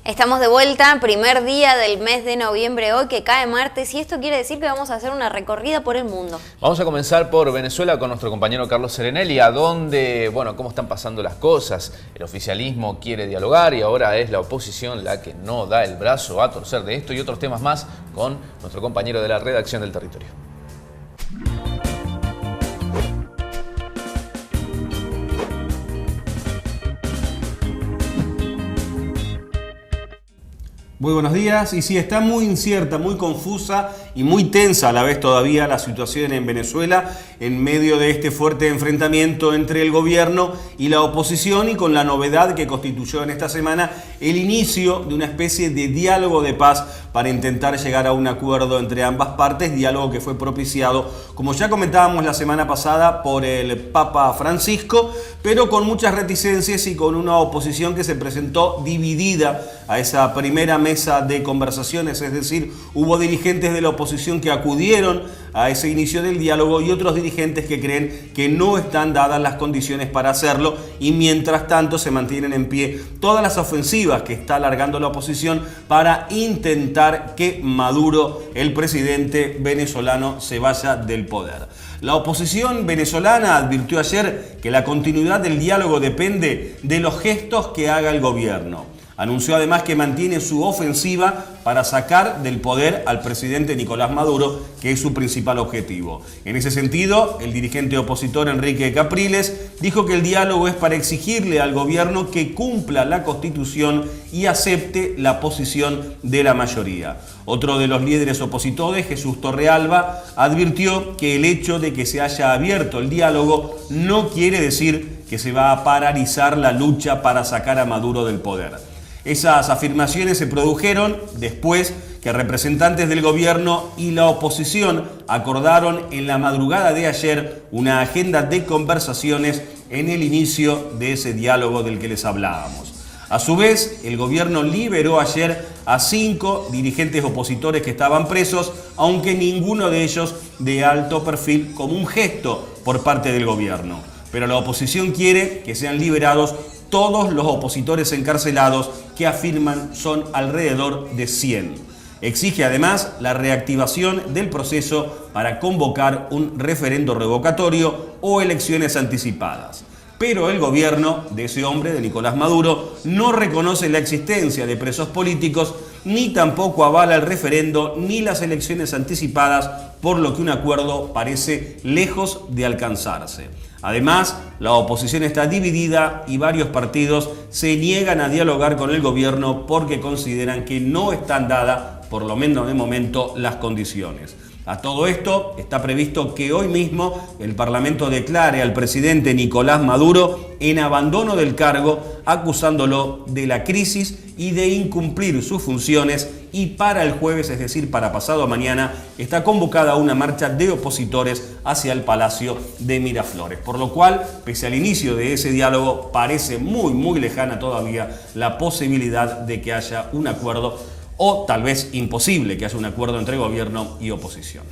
Estamos de vuelta, primer día del mes de noviembre hoy, que cae martes, y esto quiere decir que vamos a hacer una recorrida por el mundo. Vamos a comenzar por Venezuela con nuestro compañero Carlos Serenelli, a donde, cómo están pasando las cosas. El oficialismo quiere dialogar y ahora es la oposición la que no da el brazo a torcer. De esto y otros temas más con nuestro compañero de la redacción del Territorio. Muy buenos días. Y sí, está muy incierta, muy confusa y muy tensa a la vez todavía la situación en Venezuela en medio de este fuerte enfrentamiento entre el gobierno y la oposición, y con la novedad que constituyó en esta semana el inicio de una especie de diálogo de paz para intentar llegar a un acuerdo entre ambas partes, diálogo que fue propiciado, como ya comentábamos la semana pasada, por el Papa Francisco, pero con muchas reticencias y con una oposición que se presentó dividida a esa primera mesa de conversaciones. Es decir, hubo dirigentes de la oposición que acudieron a ese inicio del diálogo y otros dirigentes que creen que no están dadas las condiciones para hacerlo, y mientras tanto se mantienen en pie todas las ofensivas que está alargando la oposición para intentar que Maduro, el presidente venezolano, se vaya del poder. La oposición venezolana advirtió ayer que la continuidad del diálogo depende de los gestos que haga el gobierno. Anunció además que mantiene su ofensiva para sacar del poder al presidente Nicolás Maduro, que es su principal objetivo. En ese sentido, el dirigente opositor Enrique Capriles dijo que el diálogo es para exigirle al gobierno que cumpla la Constitución y acepte la posición de la mayoría. Otro de los líderes opositores, Jesús Torrealba, advirtió que el hecho de que se haya abierto el diálogo no quiere decir que se va a paralizar la lucha para sacar a Maduro del poder. Esas afirmaciones se produjeron después que representantes del gobierno y la oposición acordaron en la madrugada de ayer una agenda de conversaciones en el inicio de ese diálogo del que les hablábamos. A su vez, el gobierno liberó ayer a 5 dirigentes opositores que estaban presos, aunque ninguno de ellos de alto perfil, como un gesto por parte del gobierno. Pero la oposición quiere que sean liberados todos los opositores encarcelados, que afirman son alrededor de 100. Exige además la reactivación del proceso para convocar un referendo revocatorio o elecciones anticipadas. Pero el gobierno de ese hombre, de Nicolás Maduro, no reconoce la existencia de presos políticos, ni tampoco avala el referendo ni las elecciones anticipadas, por lo que un acuerdo parece lejos de alcanzarse. Además, la oposición está dividida y varios partidos se niegan a dialogar con el gobierno porque consideran que no están dadas, por lo menos de momento, las condiciones. A todo esto, está previsto que hoy mismo el Parlamento declare al presidente Nicolás Maduro en abandono del cargo, acusándolo de la crisis y de incumplir sus funciones, y para el jueves, es decir, para pasado mañana, está convocada una marcha de opositores hacia el Palacio de Miraflores. Por lo cual, pese al inicio de ese diálogo, parece muy lejana todavía la posibilidad de que haya un acuerdo, o tal vez imposible que haya un acuerdo entre gobierno y oposición.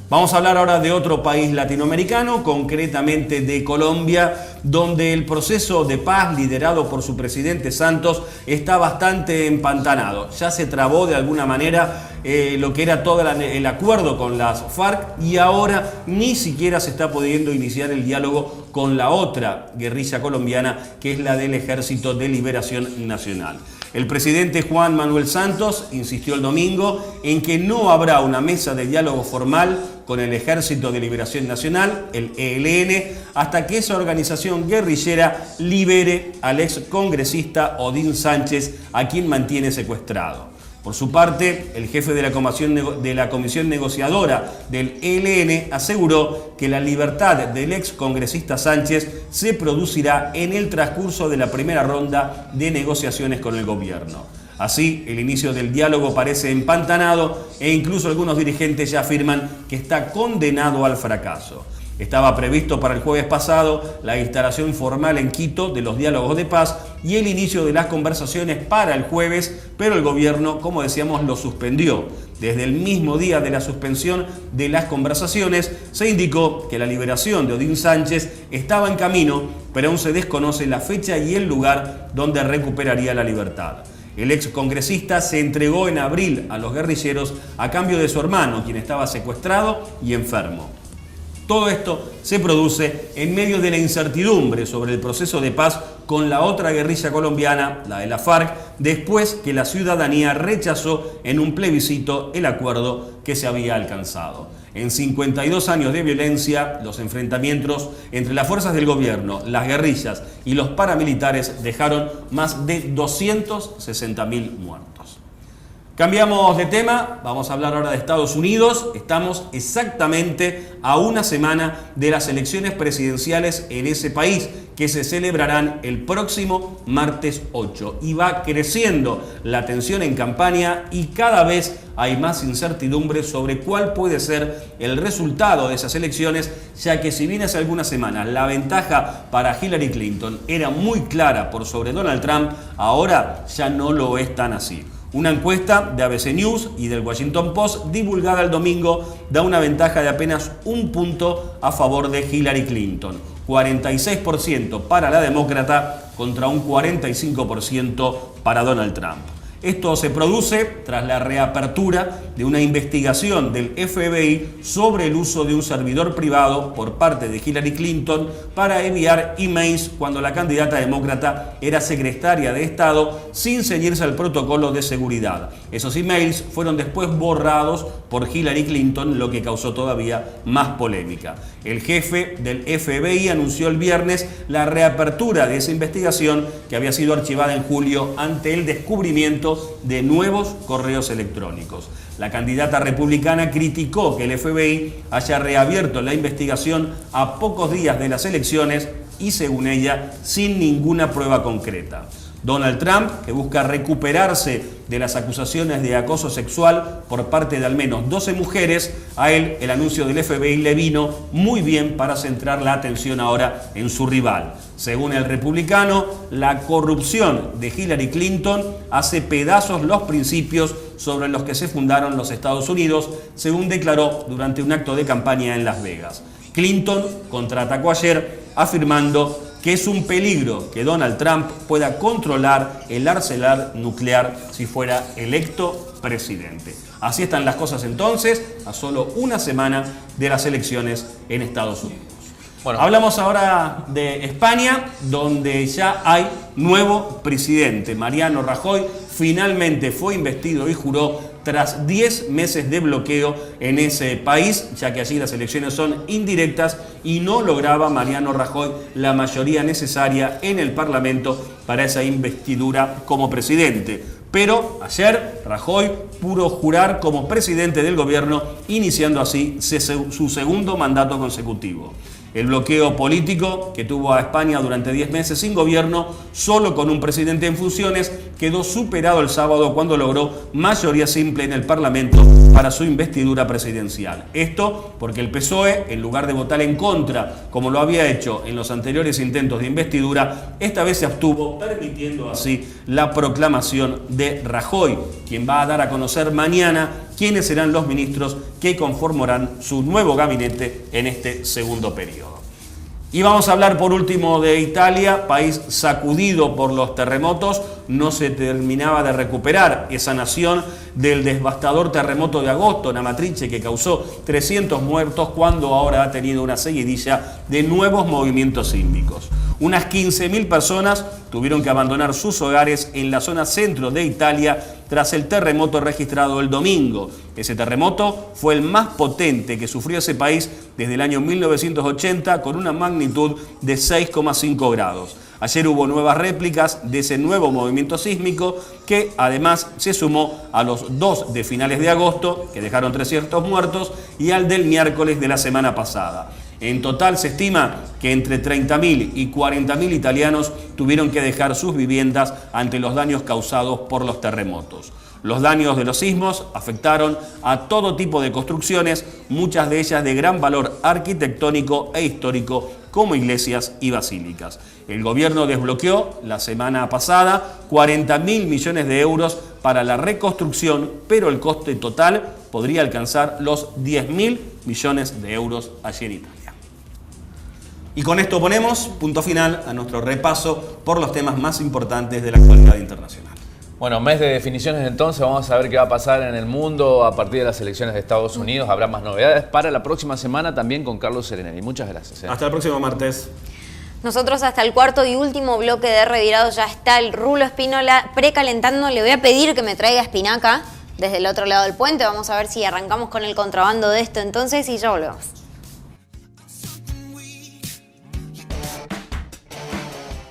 Vamos a hablar ahora de otro país latinoamericano, concretamente de Colombia, donde el proceso de paz liderado por su presidente Santos está bastante empantanado. Ya se trabó de alguna manera lo que era todo el acuerdo con las FARC, y ahora ni siquiera se está pudiendo iniciar el diálogo con la otra guerrilla colombiana, que es la del Ejército de Liberación Nacional. El presidente Juan Manuel Santos insistió el domingo en que no habrá una mesa de diálogo formal con el Ejército de Liberación Nacional, el ELN, hasta que esa organización guerrillera libere al ex congresista Odín Sánchez, a quien mantiene secuestrado. Por su parte, el jefe de la comisión negociadora del ELN aseguró que la libertad del ex congresista Sánchez se producirá en el transcurso de la primera ronda de negociaciones con el gobierno. Así, el inicio del diálogo parece empantanado, e incluso algunos dirigentes ya afirman que está condenado al fracaso. Estaba previsto para el jueves pasado la instalación formal en Quito de los diálogos de paz y el inicio de las conversaciones para el jueves, pero el gobierno, como decíamos, lo suspendió. Desde el mismo día de la suspensión de las conversaciones, se indicó que la liberación de Odín Sánchez estaba en camino, pero aún se desconoce la fecha y el lugar donde recuperaría la libertad. El ex congresista se entregó en abril a los guerrilleros a cambio de su hermano, quien estaba secuestrado y enfermo. Todo esto se produce en medio de la incertidumbre sobre el proceso de paz con la otra guerrilla colombiana, la de la FARC, después que la ciudadanía rechazó en un plebiscito el acuerdo que se había alcanzado. En 52 años de violencia, los enfrentamientos entre las fuerzas del gobierno, las guerrillas y los paramilitares dejaron más de 260.000 muertos. Cambiamos de tema, vamos a hablar ahora de Estados Unidos. Estamos exactamente a una semana de las elecciones presidenciales en ese país, que se celebrarán el próximo martes 8. Y va creciendo la tensión en campaña y cada vez hay más incertidumbre sobre cuál puede ser el resultado de esas elecciones, ya que si bien hace algunas semanas la ventaja para Hillary Clinton era muy clara por sobre Donald Trump, ahora ya no lo es tan así. Una encuesta de ABC News y del Washington Post divulgada el domingo da una ventaja de apenas 1 punto a favor de Hillary Clinton. 46% para la demócrata contra un 45% para Donald Trump. Esto se produce tras la reapertura de una investigación del FBI sobre el uso de un servidor privado por parte de Hillary Clinton para enviar emails cuando la candidata demócrata era secretaria de Estado sin ceñirse al protocolo de seguridad. Esos emails fueron después borrados por Hillary Clinton, lo que causó todavía más polémica. El jefe del FBI anunció el viernes la reapertura de esa investigación que había sido archivada en julio ante el descubrimiento de nuevos correos electrónicos. La candidata republicana criticó que el FBI haya reabierto la investigación a pocos días de las elecciones y, según ella, sin ninguna prueba concreta. Donald Trump, que busca recuperarse de las acusaciones de acoso sexual por parte de al menos 12 mujeres, a él el anuncio del FBI le vino muy bien para centrar la atención ahora en su rival. Según el republicano, la corrupción de Hillary Clinton hace pedazos los principios sobre los que se fundaron los Estados Unidos, según declaró durante un acto de campaña en Las Vegas. Clinton contraatacó ayer afirmando que es un peligro que Donald Trump pueda controlar el arsenal nuclear si fuera electo presidente. Así están las cosas entonces, a solo una semana de las elecciones en Estados Unidos. Bueno, hablamos ahora de España, donde ya hay nuevo presidente. Mariano Rajoy finalmente fue investido y juró tras 10 meses de bloqueo en ese país, ya que allí las elecciones son indirectas y no lograba Mariano Rajoy la mayoría necesaria en el Parlamento para esa investidura como presidente. Pero ayer Rajoy pudo jurar como presidente del gobierno, iniciando así su segundo mandato consecutivo. El bloqueo político que tuvo a España durante 10 meses sin gobierno, solo con un presidente en funciones, quedó superado el sábado cuando logró mayoría simple en el Parlamento para su investidura presidencial. Esto porque el PSOE, en lugar de votar en contra, como lo había hecho en los anteriores intentos de investidura, esta vez se abstuvo, permitiendo así la proclamación de Rajoy, quien va a dar a conocer mañana quiénes serán los ministros que conformarán su nuevo gabinete en este segundo periodo. Y vamos a hablar por último de Italia, país sacudido por los terremotos. No se terminaba de recuperar esa nación del devastador terremoto de agosto en Amatrice, que causó 300 muertos, cuando ahora ha tenido una seguidilla de nuevos movimientos sísmicos. Unas 15.000 personas tuvieron que abandonar sus hogares en la zona centro de Italia tras el terremoto registrado el domingo. Ese terremoto fue el más potente que sufrió ese país desde el año 1980, con una magnitud de 6,5 grados. Ayer hubo nuevas réplicas de ese nuevo movimiento sísmico, que además se sumó a los 2 de finales de agosto, que dejaron 300 muertos, y al del miércoles de la semana pasada. En total se estima que entre 30.000 y 40.000 italianos tuvieron que dejar sus viviendas ante los daños causados por los terremotos. Los daños de los sismos afectaron a todo tipo de construcciones, muchas de ellas de gran valor arquitectónico e histórico, como iglesias y basílicas. El gobierno desbloqueó la semana pasada 40.000 millones de euros para la reconstrucción, pero el coste total podría alcanzar los 10.000 millones de euros allí en Italia. Y con esto ponemos punto final a nuestro repaso por los temas más importantes de la actualidad internacional. Bueno, mes de definiciones entonces, vamos a ver qué va a pasar en el mundo a partir de las elecciones de Estados Unidos. Habrá más novedades para la próxima semana también con Carlos Serenelli. Muchas gracias. Hasta el próximo martes. Nosotros hasta el cuarto y último bloque de Revirado ya está el Rulo Espínola precalentando. Le voy a pedir que me traiga espinaca desde el otro lado del puente. Vamos a ver si arrancamos con el contrabando de esto entonces y ya volvemos.